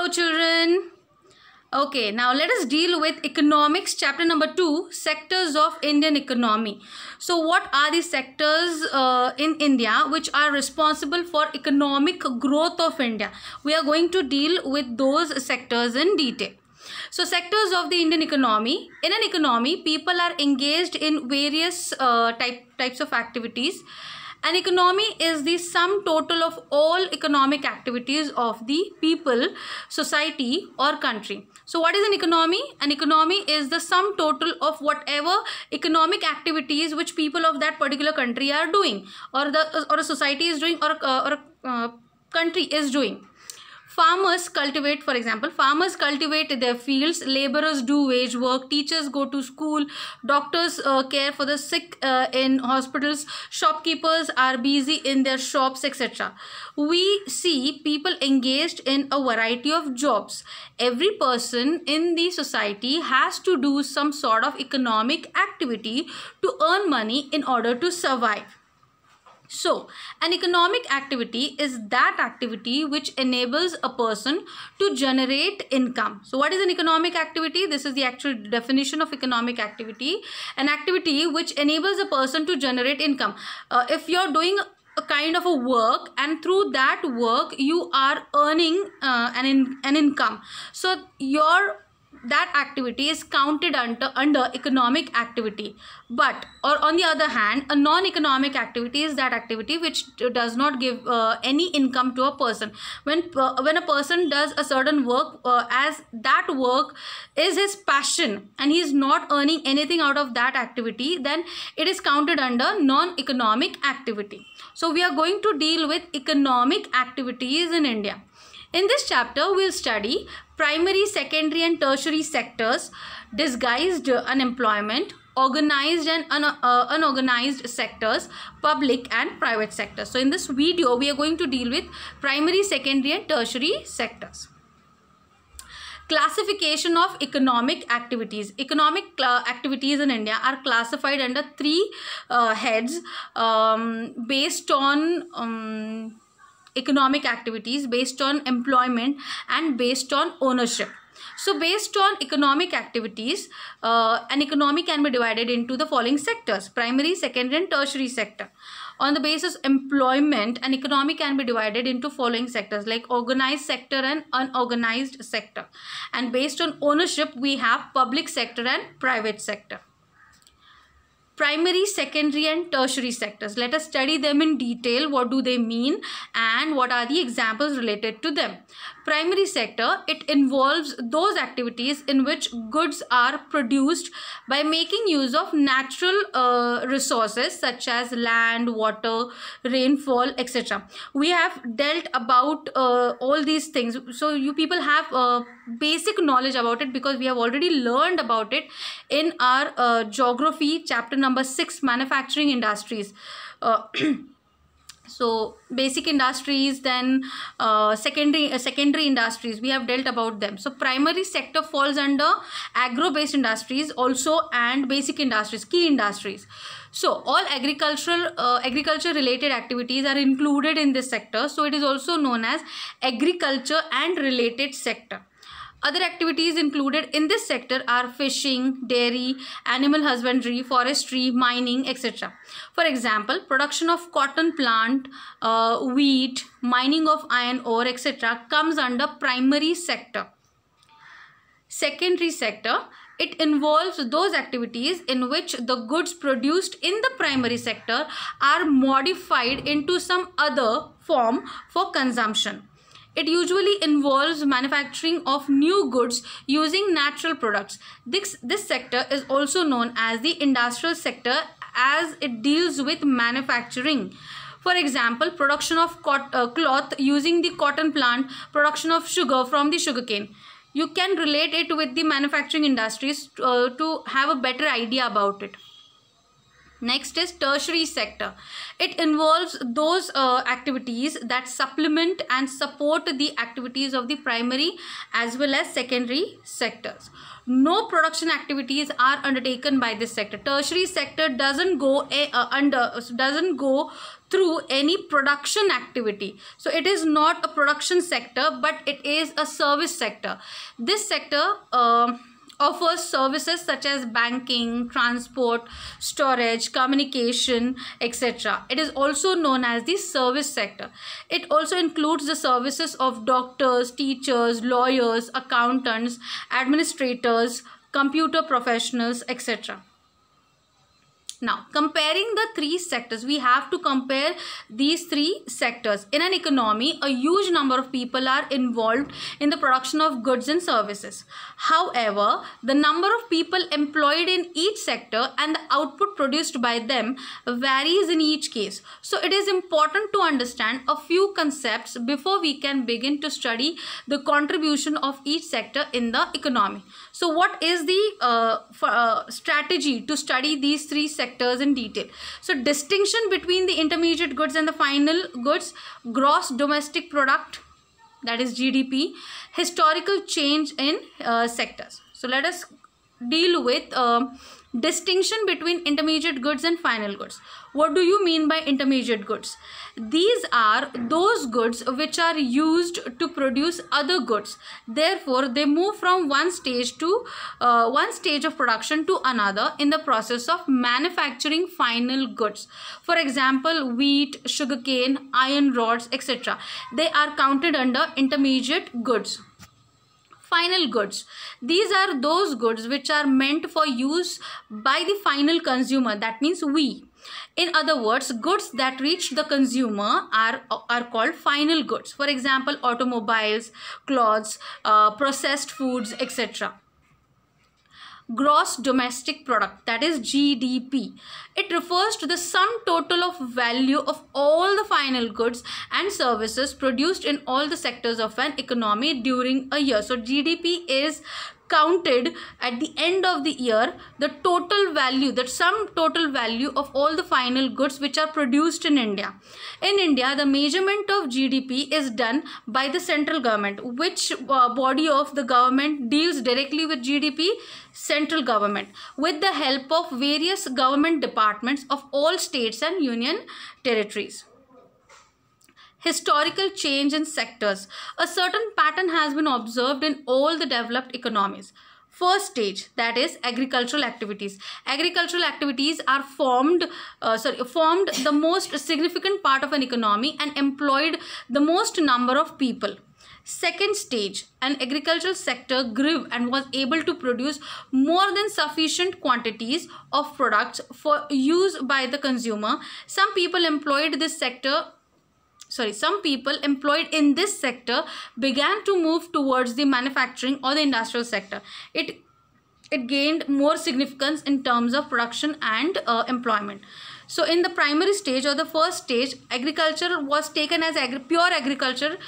Hello children. Okay, now let us deal with economics chapter number 2, sectors of Indian economy. So what are the sectors in India which are responsible for economic growth of India? We are going to deal with those sectors in detail. So sectors of the Indian economy. In an economy, people are engaged in various types of activities. An economy is the sum total of all economic activities of the people, society or country. So what is an economy? An economy is the sum total of whatever economic activities which people of that particular country are doing, or a society is doing, or a country is doing. Farmers cultivate, for example, farmers cultivate their fields, laborers do wage work, teachers go to school, doctors care for the sick in hospitals, shopkeepers are busy in their shops, etc. We see people engaged in a variety of jobs. Every person in the society has to do some sort of economic activity to earn money in order to survive. So, an economic activity is that activity which enables a person to generate income. So, what is an economic activity? This is the actual definition of economic activity. An activity which enables a person to generate income. If you're doing a kind of a work and through that work you are earning an income. So, that activity is counted under economic activity. But on the other hand, a non-economic activity is that activity which does not give any income to a person. When a person does a certain work as that work is his passion and he is not earning anything out of that activity, then it is counted under non-economic activity. So we are going to deal with economic activities in India. In this chapter, we will study primary, secondary and tertiary sectors, disguised unemployment, organized and unorganized sectors, public and private sectors. So in this video, we are going to deal with primary, secondary and tertiary sectors. Classification of economic activities. Economic activities in India are classified under three heads based on economic activities, based on employment and based on ownership. So based on economic activities, an economy can be divided into the following sectors: primary, secondary and tertiary sector. On the basis of employment, an economy can be divided into following sectors like organized sector and unorganized sector. And based on ownership, we have public sector and private sector. Primary, secondary and tertiary sectors. Let us study them in detail. What do they mean and what are the examples related to them? Primary sector, it involves those activities in which goods are produced by making use of natural resources such as land, water, rainfall, etc. We have dealt about all these things. So you people have basic knowledge about it because we have already learned about it in our geography chapter number 6, manufacturing industries. So basic industries, then secondary industries, we have dealt about them. So primary sector falls under agro-based industries also and basic industries, key industries. So all agriculture related activities are included in this sector. So it is also known as agriculture and related sector. Other activities included in this sector are fishing, dairy, animal husbandry, forestry, mining, etc. For example, production of cotton plant, wheat, mining of iron ore, etc. comes under primary sector. Secondary sector, it involves those activities in which the goods produced in the primary sector are modified into some other form for consumption. It usually involves manufacturing of new goods using natural products. This sector is also known as the industrial sector as it deals with manufacturing. For example, production of cloth using the cotton plant, production of sugar from the sugarcane. You can relate it with the manufacturing industries to have a better idea about it. Next is tertiary sector. It involves those activities that supplement and support the activities of the primary as well as secondary sectors. No production activities are undertaken by this sector. Tertiary sector doesn't go through any production activity. So it is not a production sector, but it is a service sector. This sector offers services such as banking, transport, storage, communication, etc. It is also known as the service sector. It also includes the services of doctors, teachers, lawyers, accountants, administrators, computer professionals, etc. Now, comparing the three sectors, we have to compare these three sectors. In an economy, a huge number of people are involved in the production of goods and services. However, the number of people employed in each sector and the output produced by them varies in each case. So, it is important to understand a few concepts before we can begin to study the contribution of each sector in the economy. So, what is the strategy to study these three sectors in detail? So, distinction between the intermediate goods and the final goods, gross domestic product, that is GDP, historical change in sectors. So, let us deal with distinction between intermediate goods and final goods. What do you mean by intermediate goods? These are those goods which are used to produce other goods. Therefore, they move from one stage of production to another in the process of manufacturing final goods. For example, wheat, sugarcane, iron rods, etc. They are counted under intermediate goods. Final goods. These are those goods which are meant for use by the final consumer. That means we. In other words, goods that reach the consumer are called final goods. For example, automobiles, clothes, processed foods, etc. Gross domestic product, that is GDP. It refers to the sum total of value of all the final goods and services produced in all the sectors of an economy during a year. So GDP is counted at the end of the year, the total value, the sum total value of all the final goods which are produced in India. In India, the measurement of GDP is done by the central government. Which body of the government deals directly with GDP? Central government, with the help of various government departments of all states and union territories. Historical change in sectors. A certain pattern has been observed in all the developed economies. First stage, that is agricultural activities. Agricultural activities are formed the most significant part of an economy and employed the most number of people. Second stage, an agricultural sector grew and was able to produce more than sufficient quantities of products for use by the consumer. Some people employed in this sector began to move towards the manufacturing or the industrial sector. It gained more significance in terms of production and employment. So in the primary stage or the first stage, agriculture was taken as pure agriculture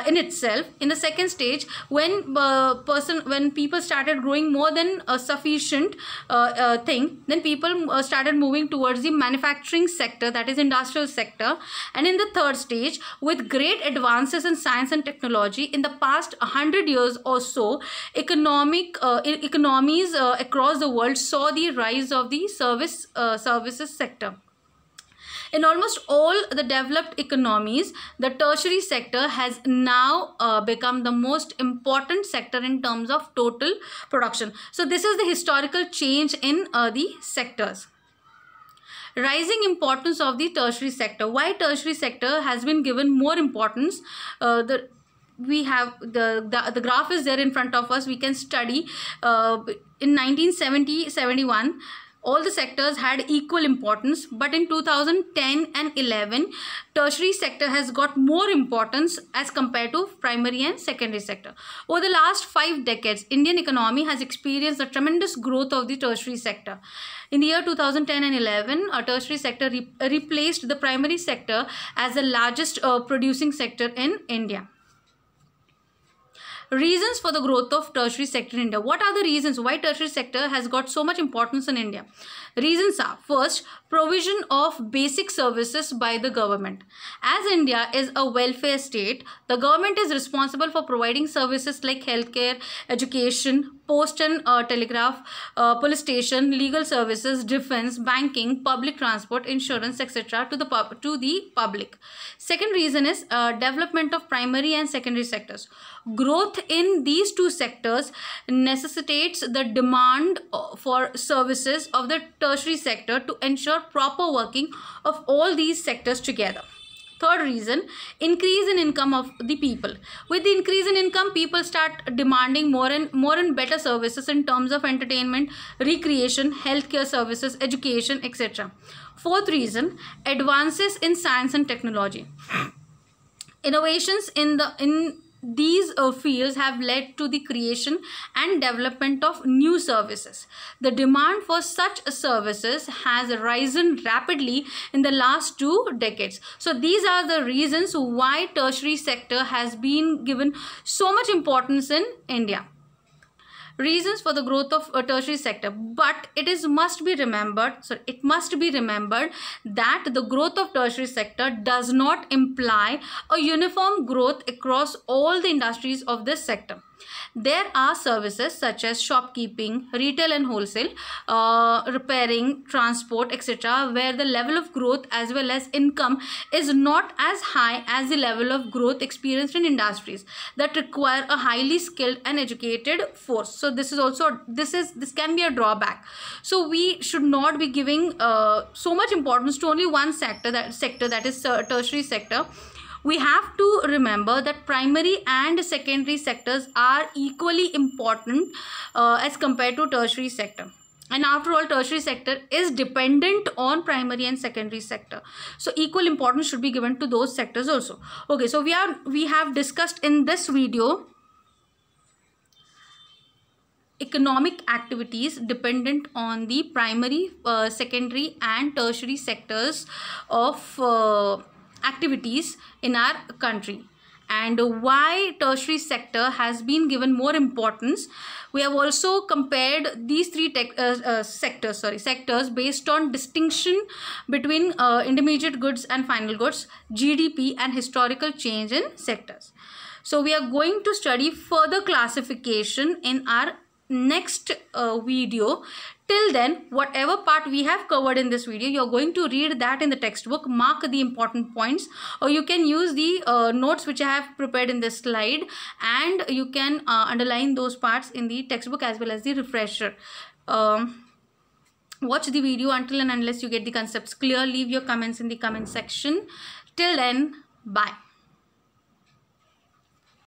in itself. In the second stage, when people started growing more than a sufficient thing, then people started moving towards the manufacturing sector, that is industrial sector. And in the third stage, with great advances in science and technology, in the past 100 years or so, economies across the world saw the rise of the services sector. In almost all the developed economies, the tertiary sector has now become the most important sector in terms of total production. So this is the historical change in the sectors. Rising importance of the tertiary sector. Why tertiary sector has been given more importance? We have the graph is there in front of us. We can study in 1970-71. All the sectors had equal importance, but in 2010 and 11, tertiary sector has got more importance as compared to primary and secondary sector. Over the last 5 decades, Indian economy has experienced a tremendous growth of the tertiary sector. In the year 2010 and 11, a tertiary sector replaced the primary sector as the largest producing sector in India. Reasons for the growth of tertiary sector in India. What are the reasons why tertiary sector has got so much importance in India? Reasons are, first, provision of basic services by the government. As India is a welfare state, the government is responsible for providing services like healthcare, education, post and telegraph, police station, legal services, defense, banking, public transport, insurance, etc. to the public. Second reason is development of primary and secondary sectors. Growth in these two sectors necessitates the demand for services of the tertiary sector to ensure proper working of all these sectors together. Third reason, increase in income of the people. With the increase in income, people start demanding more and better services in terms of entertainment, recreation, healthcare services, education, etc. Fourth reason, advances in science and technology. Innovations in these fields have led to the creation and development of new services. The demand for such services has risen rapidly in the last 2 decades. So these are the reasons why tertiary sector has been given so much importance in India. Reasons for the growth of a tertiary sector, but it must be remembered that the growth of tertiary sector does not imply a uniform growth across all the industries of this sector. There are services such as shopkeeping, retail and wholesale, repairing, transport, etc., where the level of growth as well as income is not as high as the level of growth experienced in industries that require a highly skilled and educated force. So this can be a drawback. So we should not be giving so much importance to only one sector, that is tertiary sector. We have to remember that primary and secondary sectors are equally important as compared to tertiary sector. And after all, tertiary sector is dependent on primary and secondary sector. So equal importance should be given to those sectors also. Okay, so we have discussed in this video economic activities dependent on the primary, secondary and tertiary sectors of activities in our country, and why tertiary sector has been given more importance. We have also compared these three sectors based on distinction between intermediate goods and final goods, GDP and historical change in sectors. So we are going to study further classification in our next video. Till then, whatever part we have covered in this video, you're going to read that in the textbook, mark the important points, or you can use the notes which I have prepared in this slide, and you can underline those parts in the textbook as well as the refresher. Watch the video until and unless you get the concepts clear. Leave your comments in the comment section. Till then, bye.